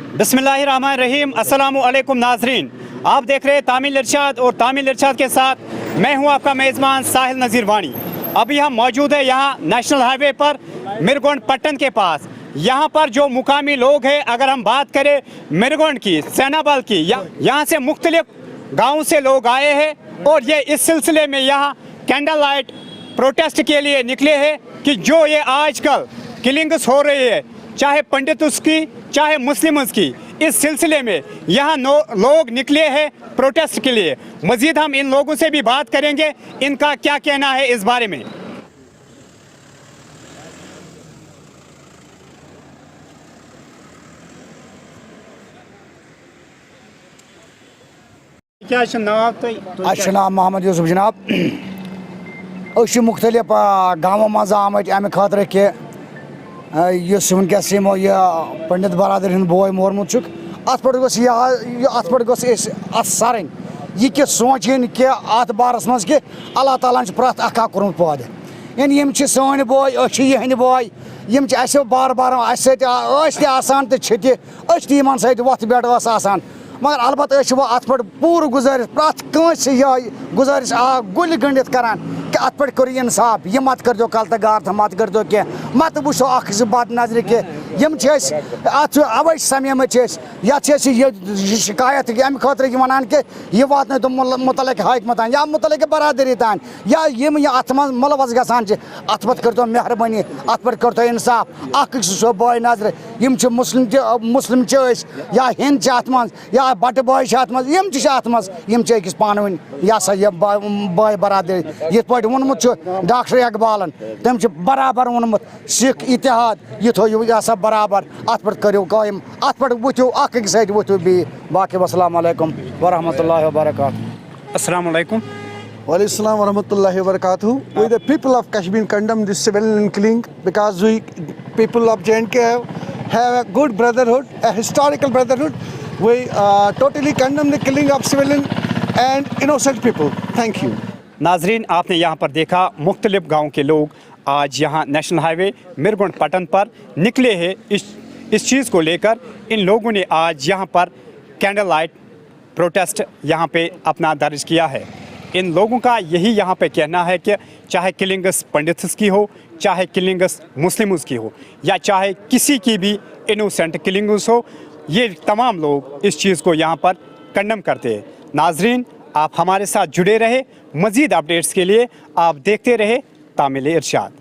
बिस्मिल्लाहिर्रहमानिर्रहीम। अस्सलामु अलैकुम नाजरीन, आप देख रहे हैं तामिल इरशाद और तामिल इरशाद के साथ मैं हूं आपका मेज़बान साहिल नज़ीर वानी। अभी हम मौजूद है यहाँ नेशनल हाईवे पर मिरगोंड पट्टन के पास। यहाँ पर जो मुकामी लोग हैं, अगर हम बात करें मिरगोंड की, सेनाबल की, यहाँ से मुख्तलिफ गाँव से लोग आए हैं और ये इस सिलसिले में यहाँ कैंडल लाइट प्रोटेस्ट के लिए निकले हैं कि जो ये आजकल किलिंग्स हो रही है, चाहे पंडितों की चाहे मुस्लिम्स की, इस सिलसिले में यहाँ लोग निकले हैं प्रोटेस्ट के लिए। मज़ीद हम इन लोगों से भी बात करेंगे, इनका क्या कहना है इस बारे में। क्या नाम? अच्छा नाम मोहम्मद यूसुफ जनाब। मुख्तलिफ गाँवों मज आमत अमे खतर कि वनकस यमो यह पंडित बरादर हंद बोय मोरमुत अत पे सरन यह कि सोचन कि अत बारस मज कि अल्लाह ताला प्रत अख कोर्मुत पौध यानी यम सन बोय यहंद बोय यम बार बार आसान तो तमन सत वथ बेट आसान मगर अलबत् अत पे पूर गुजारिश प्रत कंस गुजारिश गुल गंडित करान कि अत पे करो इंसाफ। यह मत कर दो कल गार मत कर दो कह मत वो अख बद नजर कह यम अत अवे समेम ये शिकायत अमे खतर वन कि यह वात तुम मुतलक हाकम तान या मुतलक बरादरी तान या यम अत मुलवस गसान अत पे कर दो मेहरबानी अत पे कर दो इंसाफ। अख सो बॉय नजर यम मुस्लिम या हिंद अत मज या बट बॉय अत मज अत मज अकिस पान वन यह सा यह बॉय बरादरी ये वोनमुत डॉक्टर इकबालन तम बराबर वोनमुत सिख इतिहाद यह थो यह सा बराबर अत पे करो कायम अत पे वो अकिस वो बी बाकी अस्सलाम वालेकुम वरहमतुल्लाहि वबरकातुहू। अस्सलाम वालेकुम। Waalaikumsalam warahmatullahi wabarakatuh. We the people of Kashmir condemn this civilian killing because we people of J&K have a good brotherhood, a historical brotherhood. We totally condemn the killing of civilian and innocent people. Thank you. नाजरीन, आपने यहाँ पर देखा मुख्तलिफ गाँव के लोग आज यहाँ नेशनल हाईवे मिरगोंड पट्टन पर निकले हैं इस चीज़ को लेकर। इन लोगों ने आज यहाँ पर कैंडल लाइट प्रोटेस्ट यहाँ पे अपना दर्ज किया है। इन लोगों का यही यहाँ पे कहना है कि चाहे किलिंग्स पंडित्स की हो, चाहे किलिंग्स मुस्लिम्स की हो, या चाहे किसी की भी इनोसेंट किलिंग्स हो, ये तमाम लोग इस चीज़ को यहाँ पर कंडम करते हैं। नाजरीन, आप हमारे साथ जुड़े रहे। मज़ीद अपडेट्स के लिए आप देखते रहे तामिल इरशाद।